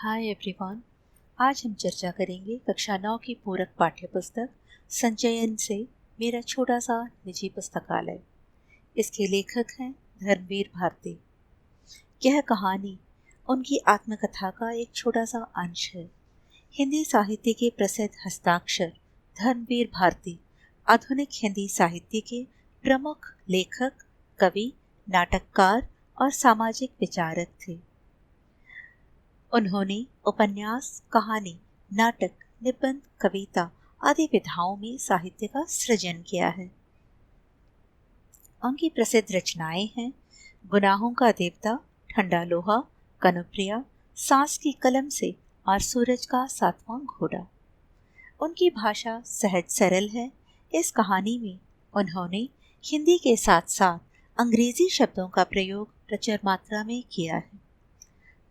Hi everyone. आज हम चर्चा करेंगे कक्षा 9 की पूरक पाठ्य पुस्तक संचयन से मेरा छोटा सा निजी पुस्तकालय। इसके लेखक हैं धर्मवीर भारती। यह कहानी उनकी आत्मकथा का एक छोटा सा अंश है। हिंदी साहित्य के प्रसिद्ध हस्ताक्षर धर्मवीर भारती आधुनिक हिंदी साहित्य के प्रमुख लेखक, कवि, नाटककार और सामाजिक विचारक थे। उन्होंने उपन्यास, कहानी, नाटक, निबंध, कविता आदि विधाओं में साहित्य का सृजन किया है। उनकी प्रसिद्ध रचनाएं हैं गुनाहों का देवता, ठंडा लोहा, कनुप्रिया, सांस की कलम से और सूरज का सातवां घोड़ा। उनकी भाषा सहज सरल है। इस कहानी में उन्होंने हिंदी के साथ साथ अंग्रेजी शब्दों का प्रयोग प्रचुर मात्रा में किया है।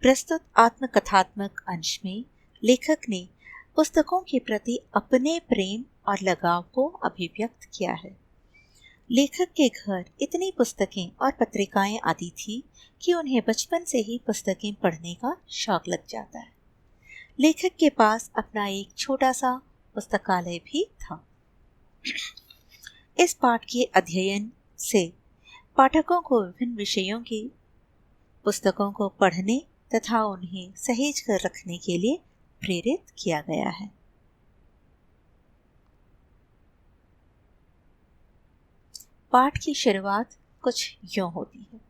प्रस्तुत आत्मकथात्मक अंश में लेखक ने पुस्तकों के प्रति अपने प्रेम और लगाव को अभिव्यक्त किया है। लेखक के घर इतनी पुस्तकें और पत्रिकाएं आती थी कि उन्हें बचपन से ही पुस्तकें पढ़ने का शौक लग जाता है। लेखक के पास अपना एक छोटा सा पुस्तकालय भी था। इस पाठ के अध्ययन से पाठकों को विभिन्न विषयों की पुस्तकों को पढ़ने तथा उन्हें सहेज कर रखने के लिए प्रेरित किया गया है। पाठ की शुरुआत कुछ यूं होती है।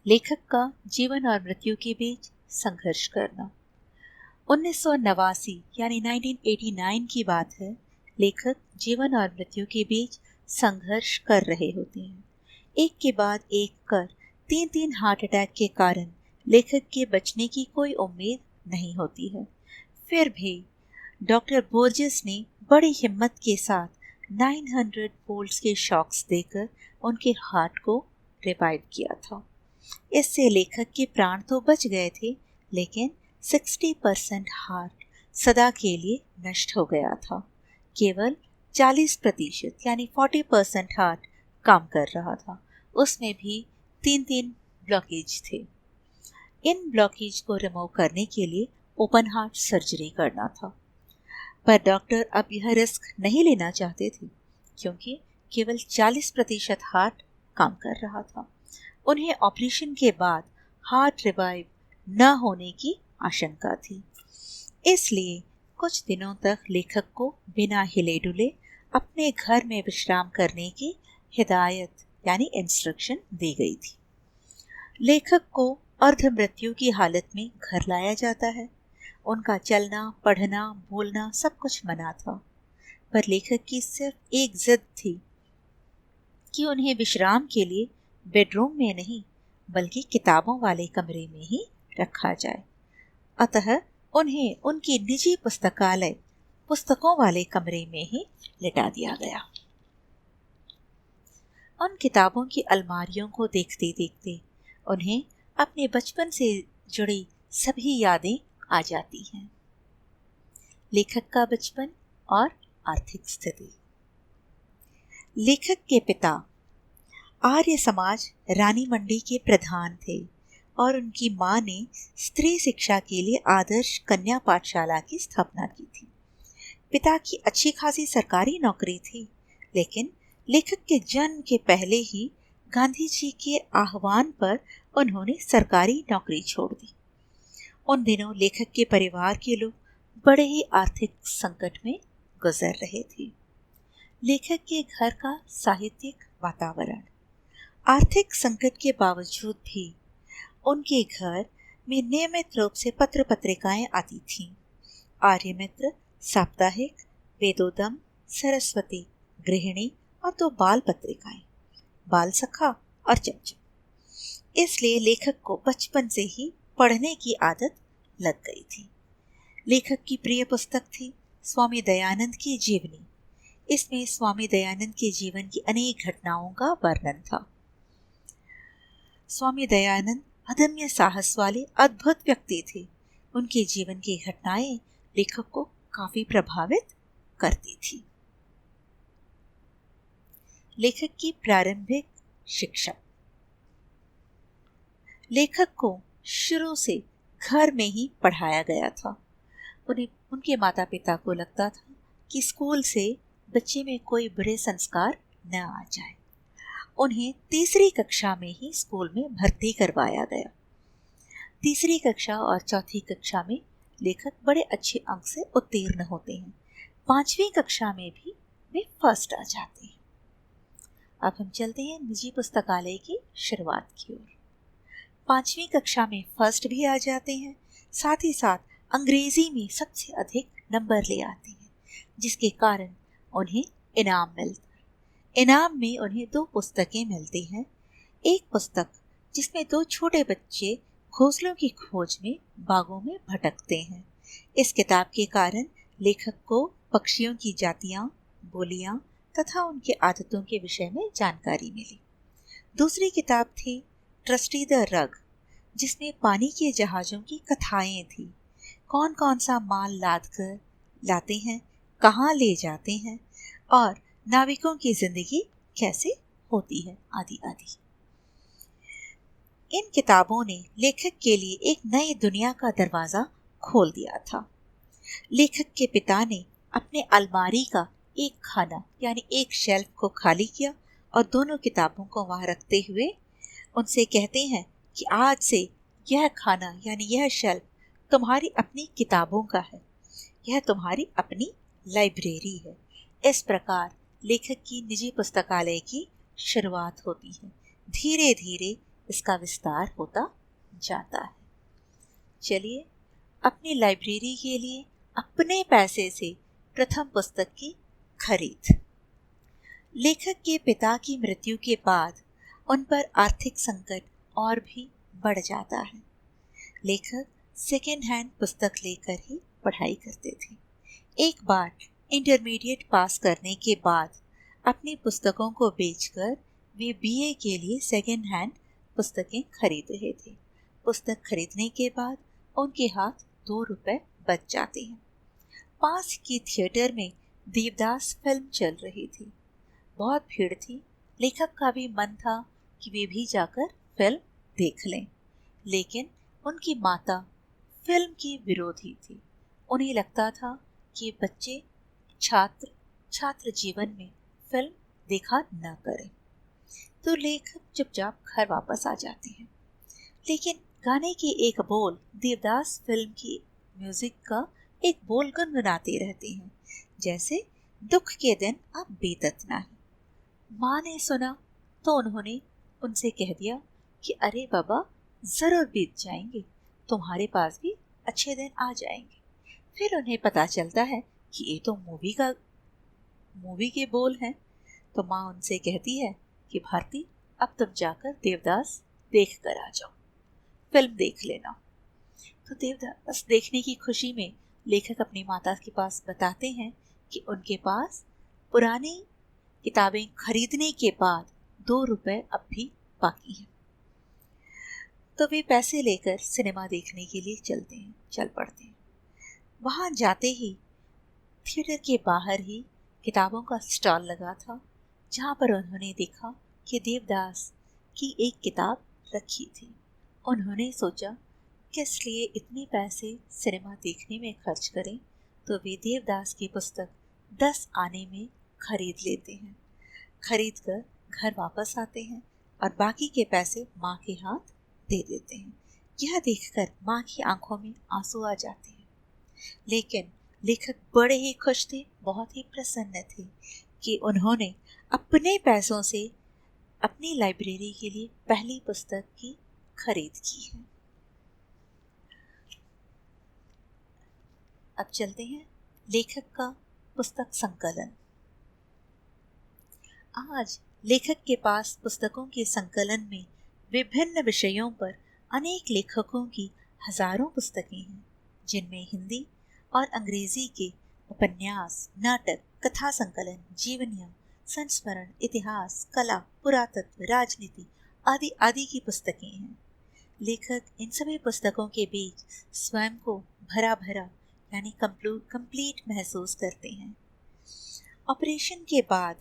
लेखक का जीवन और मृत्यु के बीच संघर्ष करना। 1989 यानी 1989 की बात है। लेखक जीवन और मृत्यु के बीच संघर्ष कर रहे होते हैं। एक के बाद एक कर 3 हार्ट अटैक के कारण लेखक के बचने की कोई उम्मीद नहीं होती है। फिर भी डॉक्टर बोर्जेस ने बड़ी हिम्मत के साथ 900 वोल्ट्स के शॉक्स देकर उनके हार्ट को रिवाइव किया था। इससे लेखक के प्राण तो बच गए थे, लेकिन 60% हार्ट सदा के लिए नष्ट हो गया था। केवल 40% यानी 40% हार्ट काम कर रहा था। उसमें भी 3 ब्लॉकेज थे। इन ब्लॉकेज को रिमूव करने के लिए ओपन हार्ट सर्जरी करना था, पर डॉक्टर अब यह रिस्क नहीं लेना चाहते थे क्योंकि केवल 40% हार्ट काम कर रहा था। उन्हें ऑपरेशन के बाद हार्ट रिवाइव न होने की आशंका थी। इसलिए कुछ दिनों तक लेखक को बिना हिले डुले अपने घर में विश्राम करने की हिदायत यानी इंस्ट्रक्शन दी गई थी। लेखक को अर्ध मृत्यु की हालत में घर लाया जाता है। उनका चलना, पढ़ना, बोलना सब कुछ मना था, पर लेखक की सिर्फ एक जिद थी कि उन्हें विश्राम के लिए बेडरूम में नहीं बल्कि किताबों वाले कमरे में ही रखा जाए। अतः उन्हें उनकी निजी पुस्तकालय पुस्तकों वाले कमरे में ही लिटा दिया गया। उन किताबों की अलमारियों को देखते देखते उन्हें अपने बचपन से जुड़ी सभी यादें आ जाती हैं। लेखक का बचपन और आर्थिक स्थिति। लेखक के पिता आर्य समाज रानी मंडी के प्रधान थे और उनकी मां ने स्त्री शिक्षा के लिए आदर्श कन्या पाठशाला की स्थापना की थी। पिता की अच्छी खासी सरकारी नौकरी थी, लेकिन लेखक के जन्म के पहले ही गांधी जी के आह्वान पर उन्होंने सरकारी नौकरी छोड़ दी। उन दिनों लेखक के परिवार के लोग बड़े ही आर्थिक संकट में गुजर रहे थे। लेखक के घर का साहित्यिक वातावरण। आर्थिक संकट के बावजूद भी उनके घर में नियमित रूप से पत्र पत्रिकाएं आती थीं। आर्यमित्र, साप्ताहिक, वेदोदम, सरस्वती, गृहिणी और 2 बाल पत्रिकाएं, बाल सखा और चमचम। इसलिए लेखक को बचपन से ही पढ़ने की आदत लग गई थी। लेखक की प्रिय पुस्तक थी स्वामी दयानंद की जीवनी। इसमें स्वामी दयानंद के जीवन की अनेक घटनाओं का वर्णन था। स्वामी दयानंद अदम्य साहस वाले अद्भुत व्यक्ति थे। उनके जीवन की घटनाएं लेखक को काफी प्रभावित करती थी। लेखक की प्रारंभिक शिक्षा। लेखक को शुरू से घर में ही पढ़ाया गया था। उन्हें उनके माता पिता को लगता था कि स्कूल से बच्चे में कोई बुरे संस्कार न आ जाए। उन्हें तीसरी कक्षा में ही स्कूल में भर्ती करवाया गया। तीसरी कक्षा और चौथी कक्षा में लेखक बड़े अच्छे अंक से उत्तीर्ण होते हैं। पांचवी कक्षा में भी वे फर्स्ट आ जाते हैं। अब हम चलते हैं निजी पुस्तकालय की शुरुआत की ओर। पांचवी कक्षा में फर्स्ट भी आ जाते हैं, साथ ही साथ अंग्रेजी में सबसे अधिक नंबर ले आते हैं, जिसके कारण उन्हें इनाम मिलता है। इनाम में उन्हें 2 पुस्तकें मिलती हैं। एक पुस्तक जिसमें 2 छोटे बच्चे घोंसलों की खोज में बागों में भटकते हैं। इस किताब के कारण लेखक को पक्षियों की जातियां, बोलियां तथा उनके आदतों के विषय में जानकारी मिली। दूसरी किताब थी ट्रस्टी द रग, जिसमें पानी के जहाज़ों की कथाएं थी। कौन कौन सा माल लाद कर लाते हैं, कहाँ ले जाते हैं और नाविकों की जिंदगी कैसे होती है, आदि आदि। इन किताबों ने लेखक के लिए एक नई दुनिया का दरवाज़ा खोल दिया था। लेखक के पिता ने अपने अलमारी का एक खाना यानी एक शेल्फ को खाली किया और दोनों किताबों को वहां रखते हुए उनसे कहते हैं कि आज से यह खाना यानी यह शेल्फ तुम्हारी अपनी किताबों का है, यह तुम्हारी अपनी लाइब्रेरी है। इस प्रकार लेखक की निजी पुस्तकालय की शुरुआत होती है। धीरे धीरे इसका विस्तार होता जाता है। चलिए, अपनी लाइब्रेरी के लिए अपने पैसे से प्रथम पुस्तक की खरीद। लेखक के पिता की मृत्यु के बाद उन पर आर्थिक संकट और भी बढ़ जाता है। लेखक सेकेंड हैंड पुस्तक लेकर ही पढ़ाई करते थे। एक बार इंटरमीडिएट पास करने के बाद अपनी पुस्तकों को बेचकर वे बीए के लिए सेकेंड हैंड पुस्तकें खरीद रहे थे। पुस्तक खरीदने के बाद उनके हाथ 2 रुपए बच जाते हैं। पास की थिएटर में देवदास फिल्म चल रही थी। बहुत भीड़ थी। लेखक का भी मन था कि वे भी जाकर फिल्म देख लें, लेकिन उनकी माता फिल्म की विरोधी थी। उन्हें लगता था कि बच्चे छात्र जीवन में फिल्म देखा न करें, तो लेखक चुपचाप घर वापस आ जाते हैं। लेकिन गाने के एक बोल देवदास फिल्म की म्यूजिक का एक बोल गुनगुनाते रहते हैं, जैसे दुख के दिन अब बीतत नहीं। माँ ने सुना तो उन्होंने उनसे कह दिया कि अरे बाबा, जरूर बीत जाएंगे, तुम्हारे पास भी अच्छे दिन आ जाएंगे। फिर उन्हें पता चलता है कि ये तो मूवी के बोल हैं। तो माँ उनसे कहती है कि भारती, अब तुम जाकर देवदास देख कर आ जाओ, फिल्म देख लेना। तो देवदास देखने की खुशी में लेखक अपनी माता के पास बताते हैं कि उनके पास पुरानी किताबें खरीदने के बाद 2 रुपए अब भी बाकी हैं। तो वे पैसे लेकर सिनेमा देखने के लिए चल पड़ते हैं। वहां जाते ही थिएटर के बाहर ही किताबों का स्टॉल लगा था, जहां पर उन्होंने देखा कि देवदास की एक किताब रखी थी। उन्होंने सोचा किस लिए इतने पैसे सिनेमा देखने में खर्च करें, तो वे देवदास की पुस्तक 10 आने में खरीद लेते हैं। खरीद कर घर वापस आते हैं और बाकी के पैसे माँ के हाथ दे देते हैं। यह देखकर माँ की आंखों में आंसू आ जाते हैं। लेकिन लेखक बड़े ही खुश थे, बहुत ही प्रसन्न थे कि उन्होंने अपने पैसों से अपनी लाइब्रेरी के लिए पहली पुस्तक की खरीद की है। अब चलते हैं लेखक का पुस्तक संकलन। आज लेखक के पास पुस्तकों के संकलन में विभिन्न विषयों पर अनेक लेखकों की हजारों पुस्तकें हैं, जिनमें हिंदी और अंग्रेजी के उपन्यास, नाटक, कथा संकलन, जीवनियाँ, संस्मरण, इतिहास, कला, पुरातत्व, राजनीति आदि आदि की पुस्तकें हैं। लेखक इन सभी पुस्तकों के बीच स्वयं को भरा भरा यानी कंप्लीट महसूस करते हैं। ऑपरेशन के बाद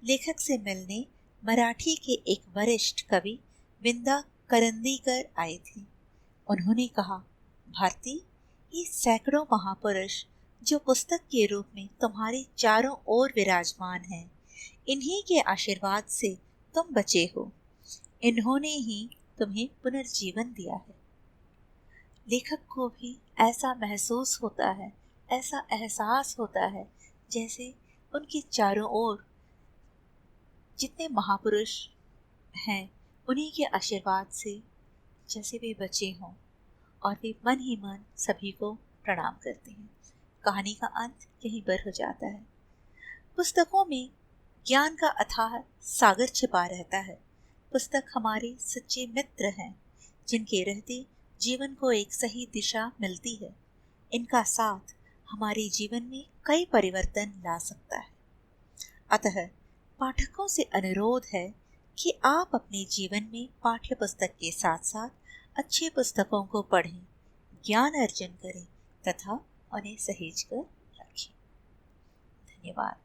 लेखक से मिलने मराठी के एक वरिष्ठ कवि विंदा करंदीकर आए थे। उन्होंने कहा, भारती, ये सैकड़ों महापुरुष जो पुस्तक के रूप में तुम्हारे चारों ओर विराजमान हैं, इन्हीं के आशीर्वाद से तुम बचे हो। इन्होंने ही तुम्हें पुनर्जीवन दिया है। लेखक को भी ऐसा महसूस होता है, ऐसा एहसास होता है, जैसे उनके चारों ओर जितने महापुरुष हैं उन्हीं के आशीर्वाद से जैसे वे बचे हों, और वे मन ही मन सभी को प्रणाम करते हैं। कहानी का अंत यहीं पर हो जाता है। पुस्तकों में ज्ञान का अथाह सागर छिपा रहता है। पुस्तक हमारे सच्चे मित्र हैं, जिनके रहते जीवन को एक सही दिशा मिलती है। इनका साथ हमारे जीवन में कई परिवर्तन ला सकता है। अतः पाठकों से अनुरोध है कि आप अपने जीवन में पाठ्य पुस्तक के साथ साथ अच्छी पुस्तकों को पढ़ें, ज्ञान अर्जन करें तथा उन्हें सहेज कर रखें। धन्यवाद।